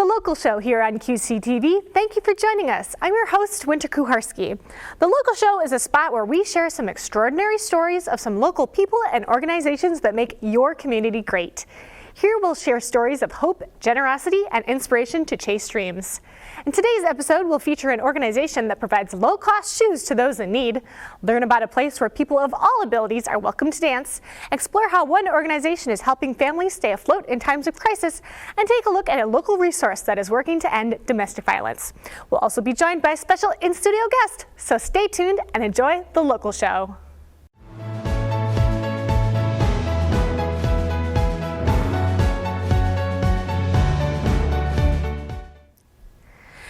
The Local Show here on QCTV. Thank you for joining us. I'm your host, Winter Kuharski. The Local Show is a spot where we share some extraordinary stories of some local people and organizations that make your community great. Here we'll share stories of hope, generosity, and inspiration to chase dreams. In today's episode, we'll feature an organization that provides low-cost shoes to those in need, learn about a place where people of all abilities are welcome to dance, explore how one organization is helping families stay afloat in times of crisis, and take a look at a local resource that is working to end domestic violence. We'll also be joined by a special in-studio guest, so stay tuned and enjoy The Local Show.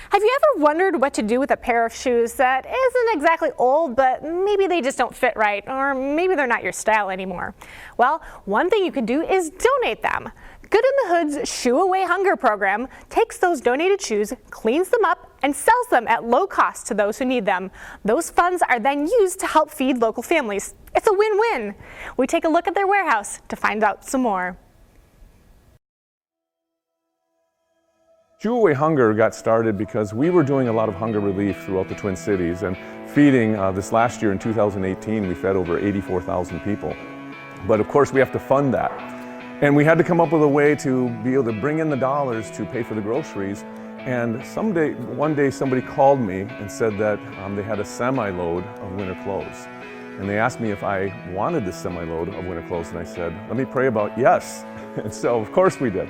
Have you ever wondered what to do with a pair of shoes that isn't exactly old, but maybe they just don't fit right, or maybe they're not your style anymore? Well, one thing you can do is donate them. Good in the Hood's Shoe Away Hunger program takes those donated shoes, cleans them up, and sells them at low cost to those who need them. Those funds are then used to help feed local families. It's a win-win. We take a look at their warehouse to find out some more. Shoe Away Hunger got started because we were doing a lot of hunger relief throughout the Twin Cities and feeding this last year in 2018 we fed over 84,000 people. But of course we have to fund that. And we had to come up with a way to be able to bring in the dollars to pay for the groceries. And one day somebody called me and said that they had a semi-load of winter clothes. And they asked me if I wanted this semi-load of winter clothes, and I said, let me pray about yes. And so of course we did.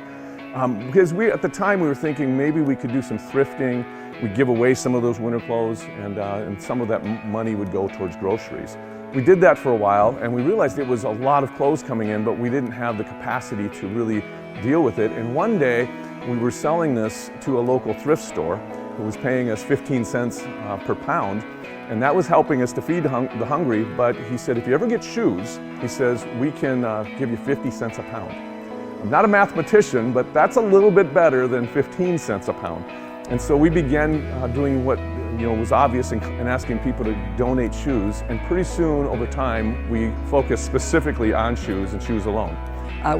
Because at the time we were thinking maybe we could do some thrifting, we'd give away some of those winter clothes, and some of that money would go towards groceries. We did that for a while, and we realized it was a lot of clothes coming in, but we didn't have the capacity to really deal with it. And one day we were selling this to a local thrift store who was paying us 15 cents per pound, and that was helping us to feed the hungry. But he said, if you ever get shoes, he says, we can give you 50 cents a pound. I'm not a mathematician, but that's a little bit better than 15 cents a pound. And so we began doing what was obvious and asking people to donate shoes. And pretty soon, over time, we focused specifically on shoes and shoes alone.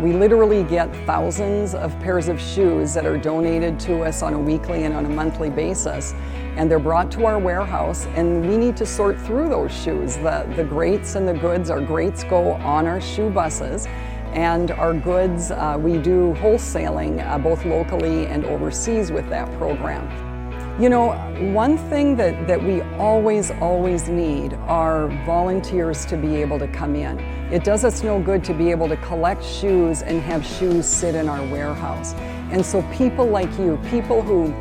We literally get thousands of pairs of shoes that are donated to us on a weekly and on a monthly basis. And they're brought to our warehouse, and we need to sort through those shoes. The greats and the goods, our greats go on our shoe buses. And our goods, we do wholesaling both locally and overseas with that program. You know, one thing that we always need are volunteers to be able to come in. It does us no good to be able to collect shoes and have shoes sit in our warehouse. And so people like you, people who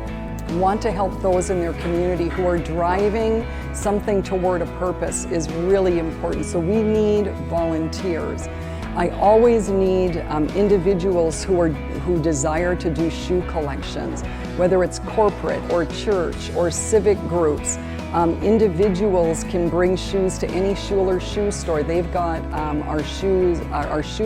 want to help those in their community who are driving something toward a purpose is really important. So we need volunteers. I always need individuals who desire to do shoe collections, whether it's corporate or church or civic groups. Individuals can bring shoes to any Schuler shoe store. They've got our shoe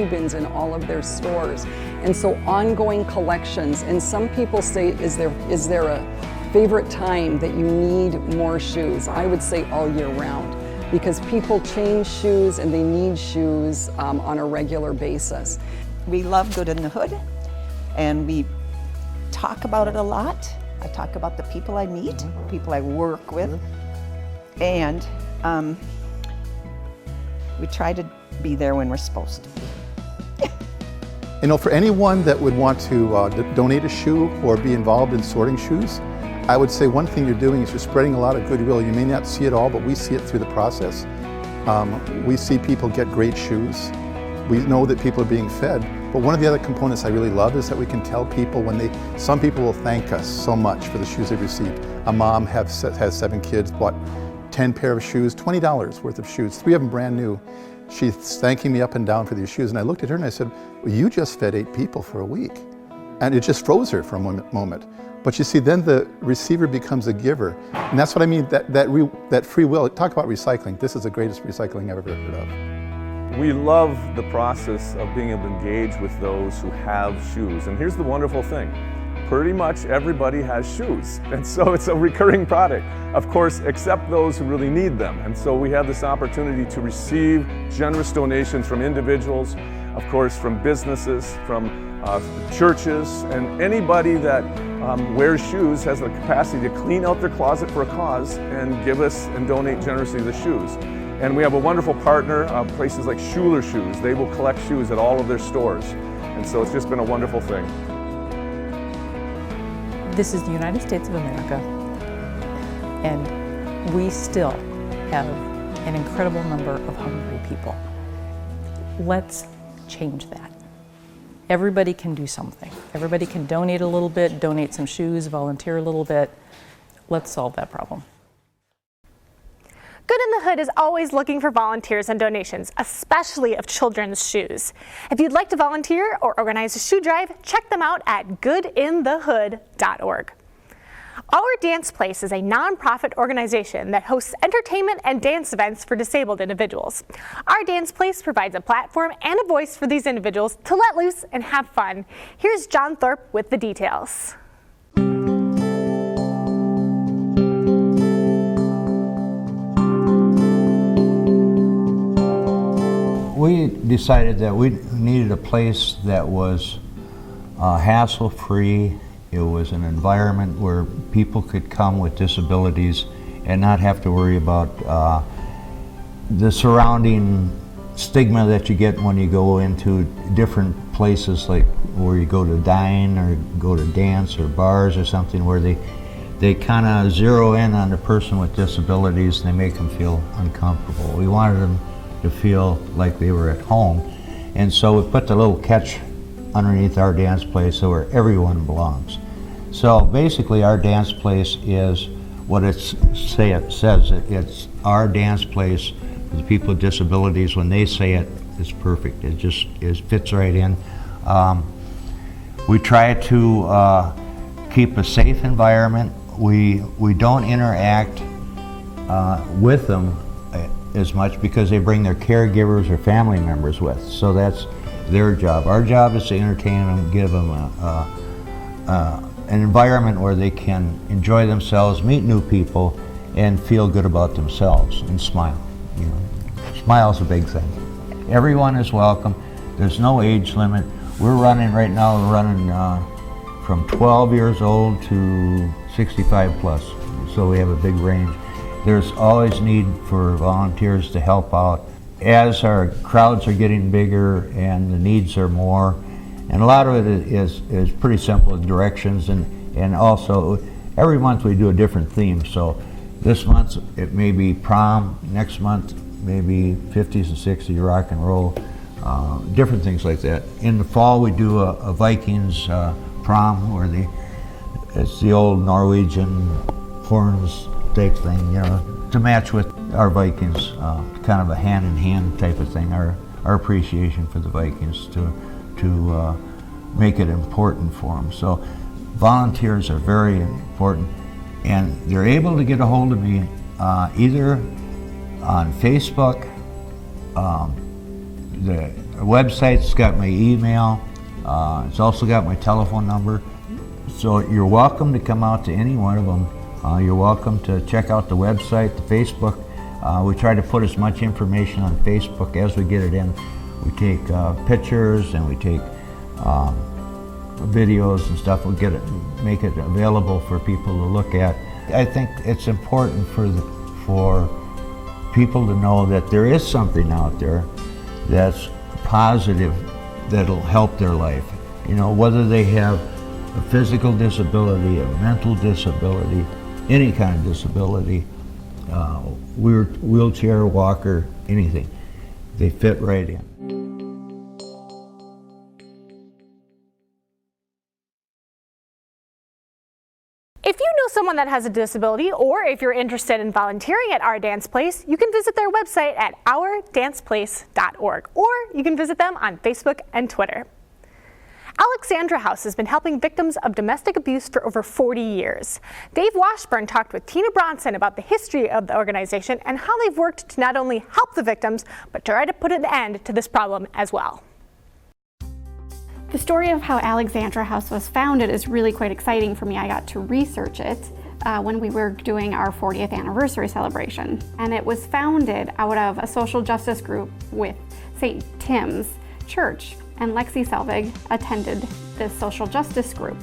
bins in all of their stores. And so ongoing collections. And some people say, is there a favorite time that you need more shoes? I would say all year round, because people change shoes and they need shoes on a regular basis. We love Good in the Hood, and we talk about it a lot. I talk about the people I meet, people I work with, and we try to be there when we're supposed to be. You know, for anyone that would want to donate a shoe or be involved in sorting shoes, I would say one thing you're doing is you're spreading a lot of goodwill. You may not see it all, but we see it through the process. We see people get great shoes. We know that people are being fed. But one of the other components I really love is that we can tell people some people will thank us so much for the shoes they've received. A mom has 7 kids, bought 10 pair of shoes, $20 worth of shoes, 3 of them brand new. She's thanking me up and down for these shoes. And I looked at her and I said, well, you just fed 8 people for a week. And it just froze her for a moment. But you see, then the receiver becomes a giver. And that's what I mean, that free will. Talk about recycling. This is the greatest recycling I've ever heard of. We love the process of being able to engage with those who have shoes. And here's the wonderful thing. Pretty much everybody has shoes. And so it's a recurring product, of course, except those who really need them. And so we have this opportunity to receive generous donations from individuals of course, from businesses, from churches, and anybody that wears shoes has the capacity to clean out their closet for a cause and give us and donate generously the shoes. And we have a wonderful partner, places like Schuler Shoes. They will collect shoes at all of their stores. And so it's just been a wonderful thing. This is the United States of America, and we still have an incredible number of hungry people. Let's change that. Everybody can do something. Everybody can donate a little bit, donate some shoes, volunteer a little bit. Let's solve that problem. Good in the Hood is always looking for volunteers and donations, especially of children's shoes. If you'd like to volunteer or organize a shoe drive, check them out at goodinthehood.org. Our Dance Place is a nonprofit organization that hosts entertainment and dance events for disabled individuals. Our Dance Place provides a platform and a voice for these individuals to let loose and have fun. Here's John Thorpe with the details. We decided that we needed a place that was hassle-free. It was an environment where people could come with disabilities and not have to worry about the surrounding stigma that you get when you go into different places, like where you go to dine or go to dance or bars or something, where they kind of zero in on the person with disabilities and they make them feel uncomfortable. We wanted them to feel like they were at home, and so we put the little catch underneath our dance place so where everyone belongs. So basically our dance place is what it says. It's our dance place for the people with disabilities. When they say it, it's perfect. It fits right in. We try to keep a safe environment. We don't interact with them as much because they bring their caregivers or family members with. So that's their job. Our job is to entertain them, give them an environment where they can enjoy themselves, meet new people, and feel good about themselves and smile. You know, smile's a big thing. Everyone is welcome. There's no age limit. We're running right now. We're running from 12 years old to 65 plus. So we have a big range. There's always need for volunteers to help out. As our crowds are getting bigger and the needs are more, and a lot of it is pretty simple directions, and also every month we do a different theme. So this month it may be prom, next month maybe 50s and 60s rock and roll, different things like that. In the fall we do a Vikings prom where it's the old Norwegian horns type thing, you know, to match with our Vikings, kind of a hand-in-hand type of thing, our appreciation for the Vikings, to make it important for them. So volunteers are very important, and they're able to get a hold of me either on Facebook. The website's got my email. It's also got my telephone number. So you're welcome to come out to any one of them. You're welcome to check out the website, the Facebook. We try to put as much information on Facebook as we get it in. We take pictures and we take videos and stuff. We make it available for people to look at. I think it's important for people to know that there is something out there that's positive that'll help their life. You know, whether they have a physical disability, a mental disability, any kind of disability, wheelchair, walker, anything. They fit right in. If you know someone that has a disability, or if you're interested in volunteering at Our Dance Place, you can visit their website at ourdanceplace.org, or you can visit them on Facebook and Twitter. Alexandra House has been helping victims of domestic abuse for over 40 years. Dave Washburn talked with Tina Bronson about the history of the organization and how they've worked to not only help the victims, but try to put an end to this problem as well. The story of how Alexandra House was founded is really quite exciting for me. I got to research it when we were doing our 40th anniversary celebration. And it was founded out of a social justice group with St. Tim's church, and Lexi Selvig attended this social justice group,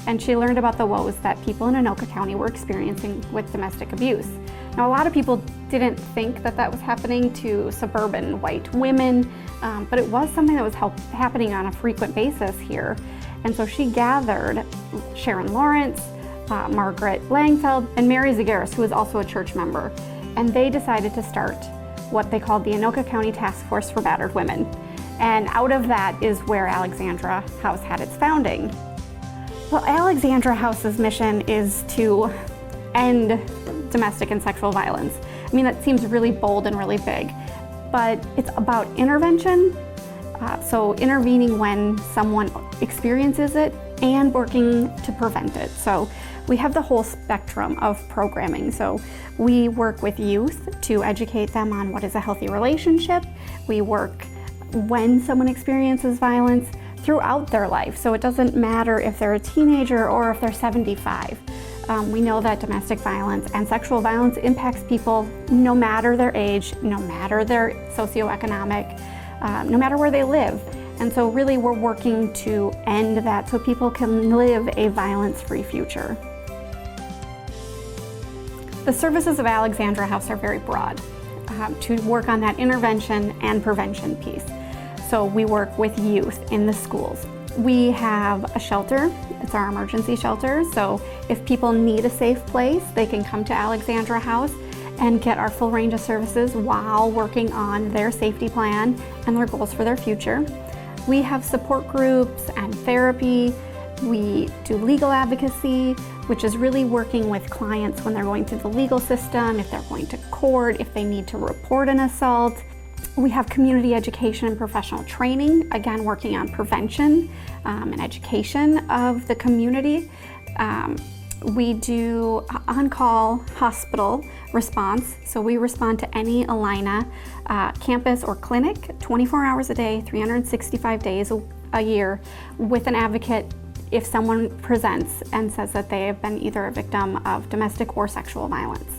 and she learned about the woes that people in Anoka County were experiencing with domestic abuse. Now, a lot of people didn't think that that was happening to suburban white women, but it was something that was happening on a frequent basis here. And so she gathered Sharon Lawrence, Margaret Langfeld, and Mary Zagaris, who was also a church member. And they decided to start what they called the Anoka County Task Force for Battered Women. And out of that is where Alexandra House had its founding. Well, Alexandra House's mission is to end domestic and sexual violence. I mean, that seems really bold and really big, but it's about intervention. So intervening when someone experiences it and working to prevent it. So we have the whole spectrum of programming. So we work with youth to educate them on what is a healthy relationship. We work when someone experiences violence throughout their life. So it doesn't matter if they're a teenager or if they're 75. We know that domestic violence and sexual violence impacts people no matter their age, no matter their socioeconomic, no matter where they live. And so really we're working to end that so people can live a violence-free future. The services of Alexandra House are very broad to work on that intervention and prevention piece. So we work with youth in the schools. We have a shelter, it's our emergency shelter, so if people need a safe place, they can come to Alexandra House and get our full range of services while working on their safety plan and their goals for their future. We have support groups and therapy. We do legal advocacy, which is really working with clients when they're going through the legal system, if they're going to court, if they need to report an assault. We have community education and professional training, again working on prevention and education of the community. We do on-call hospital response, so we respond to any Alina campus or clinic 24 hours a day, 365 days a year with an advocate if someone presents and says that they have been either a victim of domestic or sexual violence.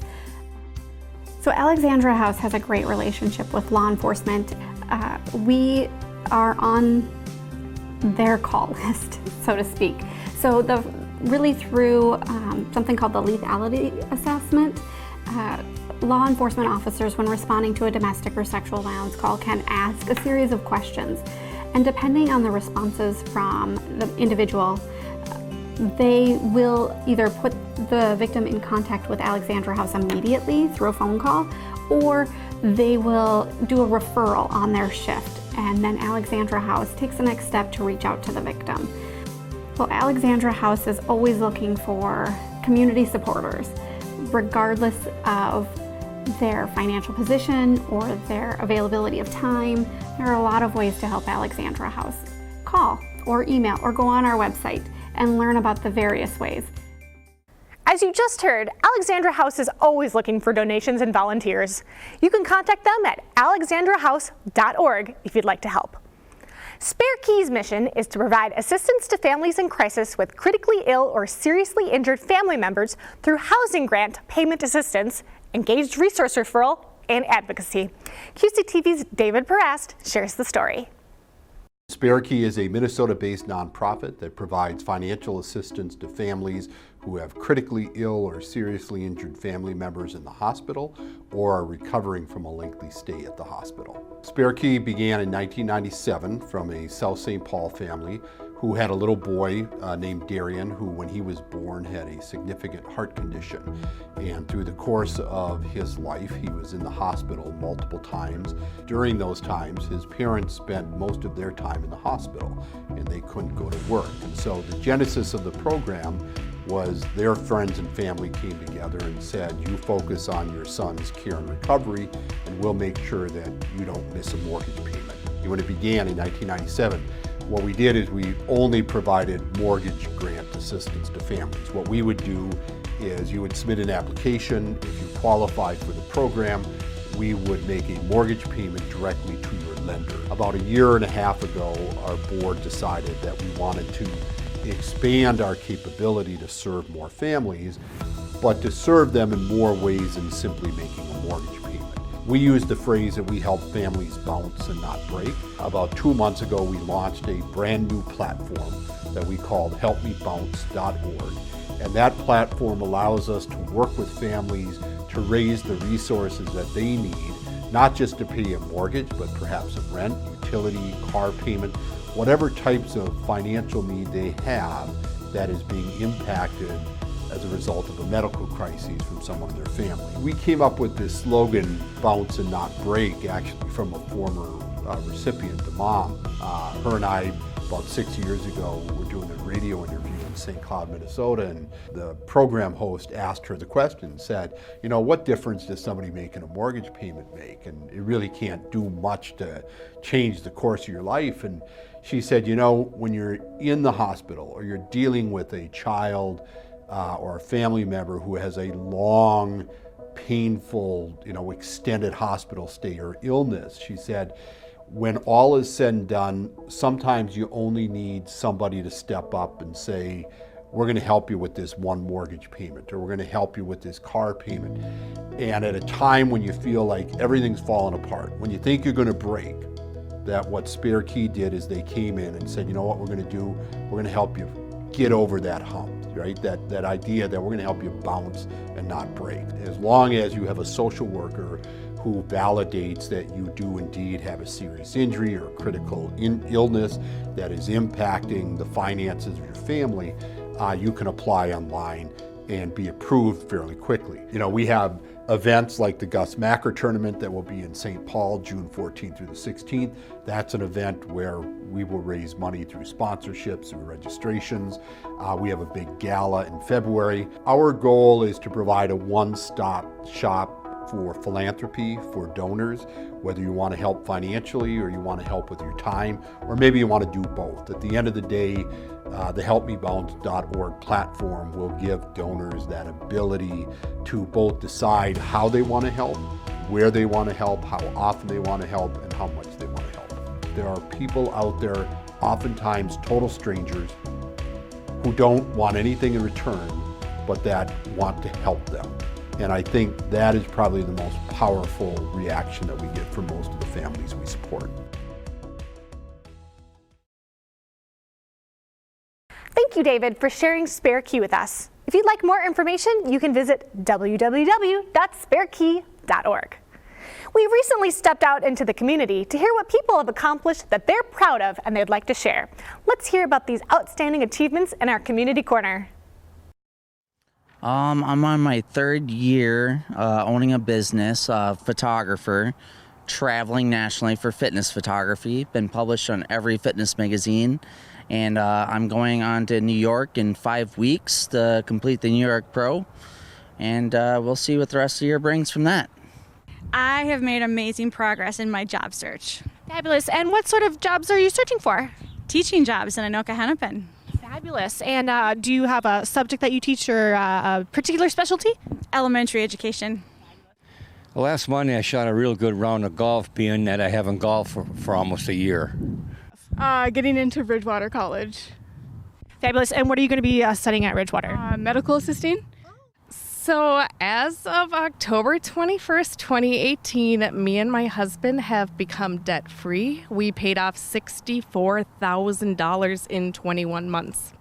So Alexandra House has a great relationship with law enforcement. We are on their call list, so to speak. So really through something called the lethality assessment, law enforcement officers, when responding to a domestic or sexual violence call, can ask a series of questions. And depending on the responses from the individual, they will either put the victim in contact with Alexandra House immediately through a phone call, or they will do a referral on their shift, and then Alexandra House takes the next step to reach out to the victim. Well, Alexandra House is always looking for community supporters, regardless of their financial position or their availability of time. There are a lot of ways to help Alexandra House. Call or email or go on our website and learn about the various ways. As you just heard, Alexandra House is always looking for donations and volunteers. You can contact them at alexandrahouse.org if you'd like to help. Sparky's mission is to provide assistance to families in crisis with critically ill or seriously injured family members through housing grant payment assistance, engaged resource referral, and advocacy. QCTV's David Perast shares the story. Sparky is a Minnesota-based nonprofit that provides financial assistance to families who have critically ill or seriously injured family members in the hospital or are recovering from a lengthy stay at the hospital. Sparky began in 1997 from a South St. Paul family who had a little boy named Darian, who when he was born had a significant heart condition. And through the course of his life, he was in the hospital multiple times. During those times, his parents spent most of their time in the hospital and they couldn't go to work. And so the genesis of the program was their friends and family came together and said, you focus on your son's care and recovery and we'll make sure that you don't miss a mortgage payment. And when it began in 1997, what we did is we only provided mortgage grant assistance to families. What we would do is you would submit an application. If you qualified for the program, we would make a mortgage payment directly to your lender. About a year and a half ago, our board decided that we wanted to expand our capability to serve more families, but to serve them in more ways than simply making a mortgage payment. We use the phrase that we help families bounce and not break. About 2 months ago, we launched a brand new platform that we called helpmebounce.org. And that platform allows us to work with families to raise the resources that they need, not just to pay a mortgage, but perhaps a rent, utility, car payment, whatever types of financial need they have that is being impacted as a result of a medical crisis from someone in their family. We came up with this slogan, bounce and not break, actually from a former recipient, the mom. Her and I, about 6 years ago, were doing a radio interview in St. Cloud, Minnesota, and the program host asked her the question, said, you know, what difference does somebody making a mortgage payment make? And it really can't do much to change the course of your life. And she said, you know, when you're in the hospital or you're dealing with a child or a family member who has a long, painful, extended hospital stay or illness, she said, when all is said and done, sometimes you only need somebody to step up and say, we're going to help you with this one mortgage payment, or we're going to help you with this car payment. And at a time when you feel like everything's falling apart, when you think you're going to break, that what Sparky did is they came in and said, you know what we're going to do? We're going to help you get over that hump, right? That idea that we're going to help you bounce and not break. As long as you have a social worker who validates that you do indeed have a serious injury or critical illness that is impacting the finances of your family, you can apply online and be approved fairly quickly. We have events like the Gus Macker tournament that will be in St. Paul, June 14th through the 16th. That's an event where we will raise money through sponsorships, through registrations. We have a big gala in February. Our goal is to provide a one-stop shop for philanthropy, for donors, whether you want to help financially or you want to help with your time, or maybe you want to do both. At the end of the day, the helpmebounce.org platform will give donors that ability to both decide how they want to help, where they want to help, how often they want to help, and how much they want to help. There are people out there, oftentimes total strangers, who don't want anything in return, but that want to help them. And I think that is probably the most powerful reaction that we get from most of the families we support. Thank you, David, for sharing Sparky with us. If you'd like more information, you can visit www.sparky.org. We recently stepped out into the community to hear what people have accomplished that they're proud of and they'd like to share. Let's hear about these outstanding achievements in our community corner. I'm on my third year owning a business, photographer, traveling nationally for fitness photography, been published on every fitness magazine, and I'm going on to New York in 5 weeks to complete the New York Pro, and we'll see what the rest of the year brings from that. I have made amazing progress in my job search. Fabulous. And what sort of jobs are you searching for? Teaching jobs in Anoka Hennepin. Fabulous. And do you have a subject that you teach or a particular specialty? Elementary education. Last Monday I shot a real good round of golf, being that I haven't golfed for almost a year. Getting into Ridgewater College. Fabulous. And what are you going to be studying at Ridgewater? Medical assisting. So as of October 21st, 2018, me and my husband have become debt-free. We paid off $64,000 in 21 months.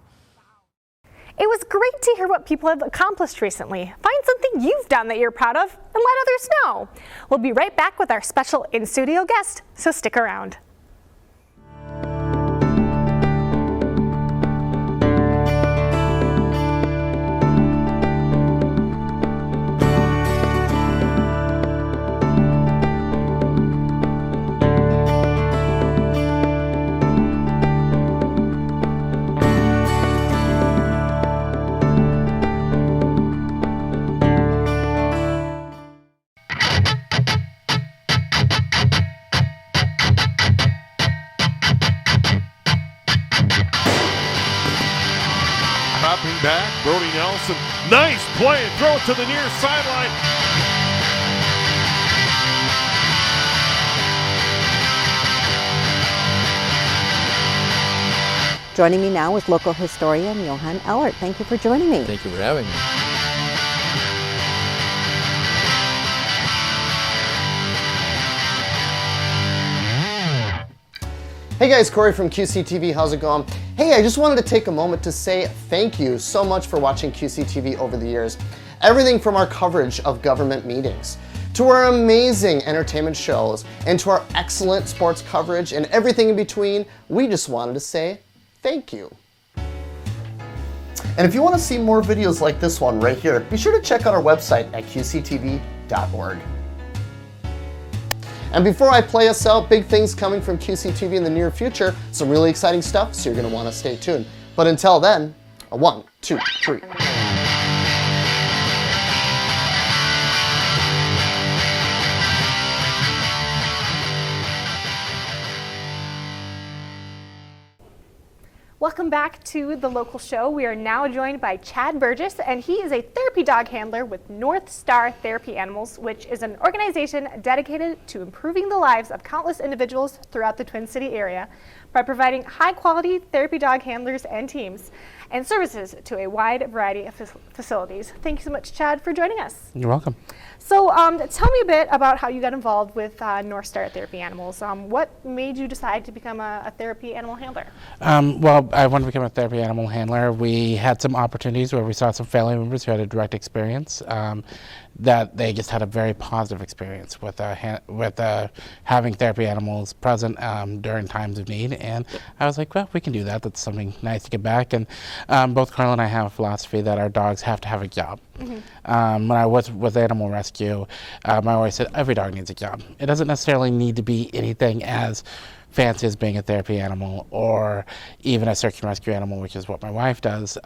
It was great to hear what people have accomplished recently. Find something you've done that you're proud of and let others know. We'll be right back with our special in-studio guest, so stick around. Back, Brody Nelson, nice play, and throw it to the near sideline. Joining me now is local historian Johan Ellert. Thank you for joining me. Thank you for having me. Hey guys, Corey from QCTV, how's it going? Hey, I just wanted to take a moment to say thank you so much for watching QCTV over the years. Everything from our coverage of government meetings, to our amazing entertainment shows, and to our excellent sports coverage and everything in between, we just wanted to say thank you. And if you want to see more videos like this one right here, be sure to check out our website at qctv.org. And before I play us out, big things coming from QCTV in the near future, some really exciting stuff, so you're going to want to stay tuned. But until then, a 1, 2, 3. Welcome back to The Local Show. We are now joined by Chad Burgess, and he is a therapy dog handler with North Star Therapy Animals, which is an organization dedicated to improving the lives of countless individuals throughout the Twin City area by providing high-quality therapy dog handlers and teams and services to a wide variety of facilities. Thank you so much, Chad, for joining us. You're welcome. So tell me a bit about how you got involved with North Star Therapy Animals. What made you decide to become a therapy animal handler? Well, I wanted to become a therapy animal handler. We had some opportunities where we saw some family members who had a direct experience that they just had a very positive experience with having therapy animals present during times of need. And I was like, well, we can do that. That's something nice to get back. And both Carl and I have a philosophy that our dogs have to have a job. Mm-hmm. When I was with animal rescue, I always said every dog needs a job. It doesn't necessarily need to be anything as fancy as being a therapy animal or even a search and rescue animal, which is what my wife does.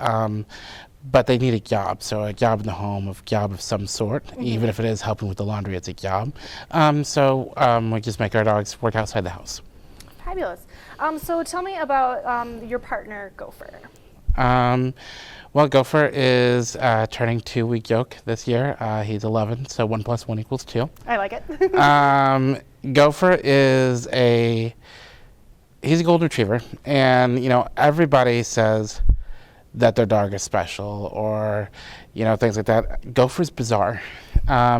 But they need a job, so a job in the home, a job of some sort, mm-hmm. even if it is helping with the laundry, it's a job. So we just make our dogs work outside the house. Fabulous. So tell me about your partner, Gopher. Well, Gopher is turning 2-week yoke this year. He's 11, so 1 + 1 = 2. I like it. Gopher is he's a golden retriever, and everybody says that their dog is special or things like that. Gopher's bizarre.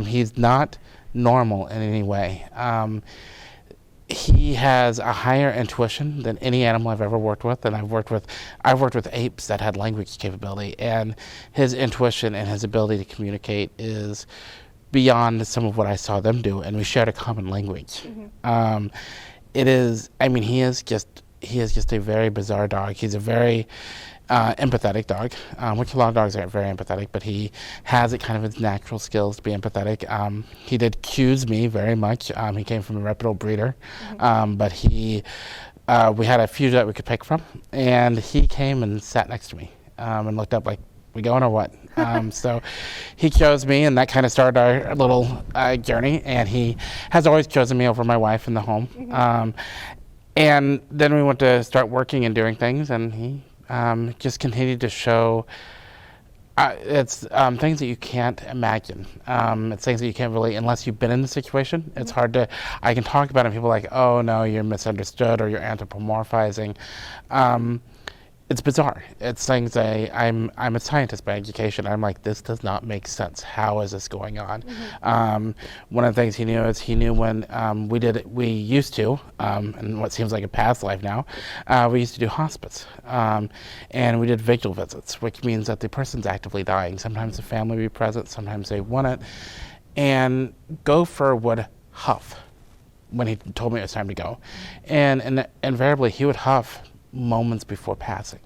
He's not normal in any way. He has a higher intuition than any animal I've ever worked with, and I've worked with apes that had language capability, and his intuition and his ability to communicate is beyond some of what I saw them do, and we shared a common language. Mm-hmm. He is just a very bizarre dog. He's a very empathetic dog, which a lot of dogs aren't very empathetic, but he has it kind of his natural skills to be empathetic. He did cues me very much. He came from a reputable breeder, mm-hmm. But we had a few that we could pick from, and he came and sat next to me and looked up like, we going or what? So he chose me, and that kind of started our little journey, and he has always chosen me over my wife in the home. Mm-hmm. And then we went to start working and doing things, and he just continued to show it's things that you can't imagine. It's things that you can't really, unless you've been in the situation. It's hard to, I can talk about it and people are like, oh no, you're misunderstood or you're anthropomorphizing. It's bizarre. It's things I'm a scientist by education. I'm like, this does not make sense. How is this going on? Mm-hmm. One of the things he knew is he knew when we used to, in what seems like a past life now, we used to do hospice. And we did vigil visits, which means that the person's actively dying. Sometimes the family will be present, sometimes they want it. And Gopher would huff when he told me it was time to go. And invariably he would huff moments before passing.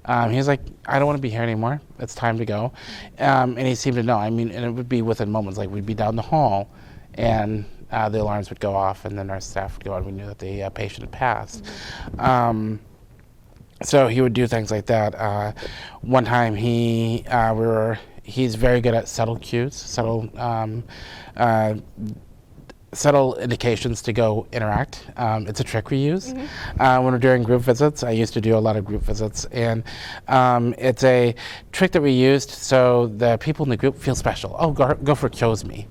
He was like, I don't want to be here anymore. It's time to go. And he seemed to know. I mean, and it would be within moments. Like we'd be down the hall and the alarms would go off and the nurse staff would go out and we knew that the patient had passed. Mm-hmm. So he would do things like that. One time he's very good at subtle cues, subtle indications to go interact. It's a trick we use. Mm-hmm. When we're doing group visits, I used to do a lot of group visits, and it's a trick that we used so the people in the group feel special. Oh, Gopher chose me.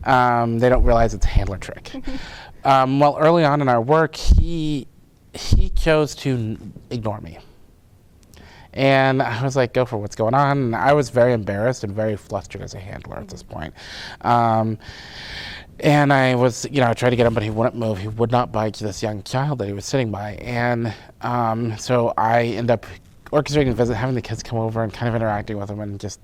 Mm-hmm. They don't realize it's a handler trick. Well, early on in our work, he chose to ignore me. And I was like, Gopher, what's going on? And I was very embarrassed and very flustered as a handler at this point. And I was, I tried to get him, but he wouldn't move. He would not bite this young child that he was sitting by. And so I ended up orchestrating the visit, having the kids come over and kind of interacting with him, and just,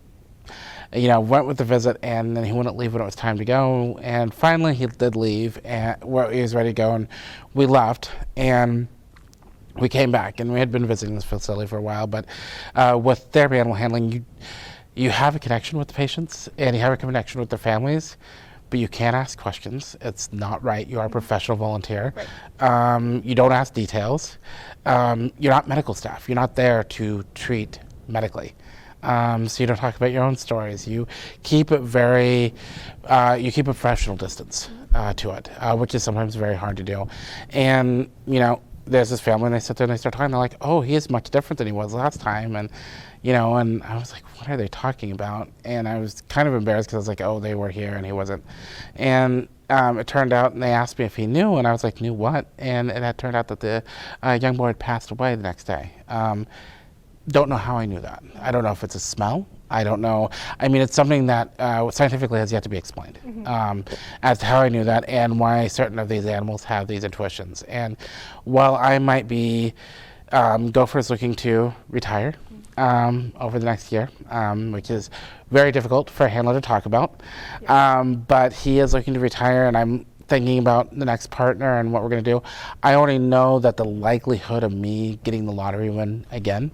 went with the visit, and then he wouldn't leave when it was time to go. And finally he did leave, and he was ready to go, and we left. And we came back, and we had been visiting this facility for a while, but with therapy animal handling, you have a connection with the patients, and you have a connection with their families, but you can't ask questions. It's not right. You are a professional volunteer. Right. You don't ask details. You're not medical staff. You're not there to treat medically. So you don't talk about your own stories. You keep it you keep a professional distance to it, which is sometimes very hard to do. And, there's this family, and they sit there and they start talking. They're like, "Oh, he is much different than he was last time," and and I was like, "What are they talking about?" And I was kind of embarrassed because I was like, "Oh, they were here and he wasn't." And it turned out, and they asked me if he knew, and I was like, "Knew what?" And it had turned out that the young boy had passed away the next day. Don't know how I knew that. I don't know if it's a smell. I don't know. I mean, it's something that scientifically has yet to be explained as to how I knew that and why certain of these animals have these intuitions. And while I might be Gopher's looking to retire over the next year, which is very difficult for a handler to talk about, but he is looking to retire, and I'm thinking about the next partner and what we're going to do. I already know that the likelihood of me getting the lottery win again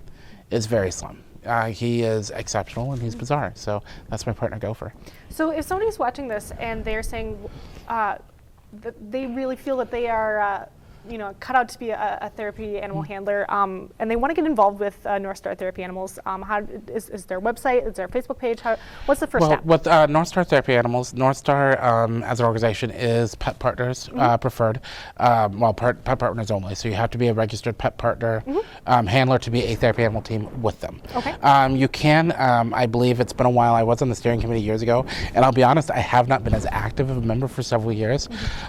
is very slim. He is exceptional and he's bizarre, so that's my partner Gopher. So if somebody's watching this and they're saying that they really feel that they are cut out to be a therapy animal handler, and they want to get involved with North Star Therapy Animals, how is there a website? Is there a Facebook page? What's the first step? With North Star Therapy Animals, North Star as an organization is pet partners preferred. Pet partners only. So you have to be a registered pet partner handler to be a therapy animal team with them. Okay. You can, I believe it's been a while. I was on the steering committee years ago, and I'll be honest, I have not been as active of a member for several years.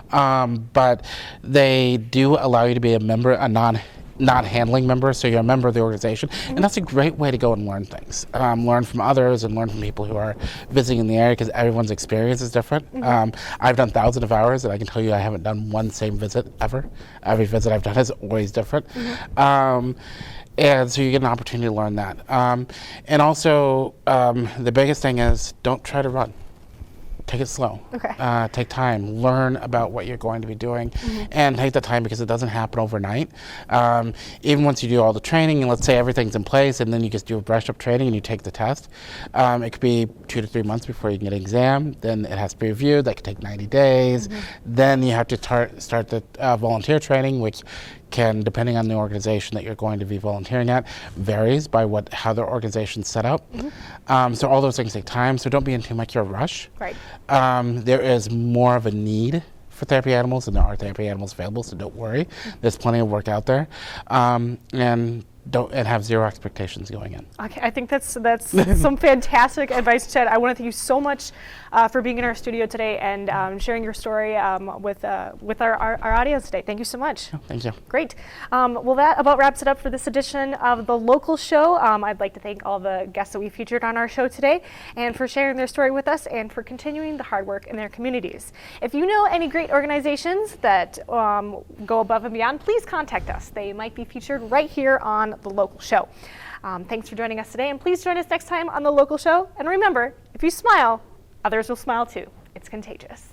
But they do allow you to be a member, a non-handling member, so you're a member of the organization, and that's a great way to go and learn things, learn from others and learn from people who are visiting in the area, because everyone's experience is different. I've done thousands of hours, and I can tell you I haven't done one same visit ever. Every visit I've done is always different. And so you get an opportunity to learn that. And also, the biggest thing is don't try to run. Take it slow. Okay. Take time. Learn about what you're going to be doing, and take the time, because it doesn't happen overnight. Even once you do all the training, and let's say everything's in place, and then you just do a brush-up training and you take the test, it could be 2 to 3 months before you can get an exam. Then it has to be reviewed. That could take 90 days. Then you have to start the volunteer training, which can, depending on the organization that you're going to be volunteering at, varies by how their organization's set up. So all those things take time, so don't be in too much of a rush. Right. There is more of a need for therapy animals than there are therapy animals available, so don't worry. There's plenty of work out there. And have zero expectations going in. Okay, I think that's some fantastic advice, Chad. I want to thank you so much for being in our studio today and sharing your story with our audience today. Thank you so much. Oh, thank you. Great. Well, that about wraps it up for this edition of The Local Show. I'd like to thank all the guests that we featured on our show today, and for sharing their story with us, and for continuing the hard work in their communities. If you know any great organizations that go above and beyond, please contact us. They might be featured right here on The Local Show. Thanks for joining us today, and please join us next time on The Local Show. And remember, if you smile, others will smile too. It's contagious.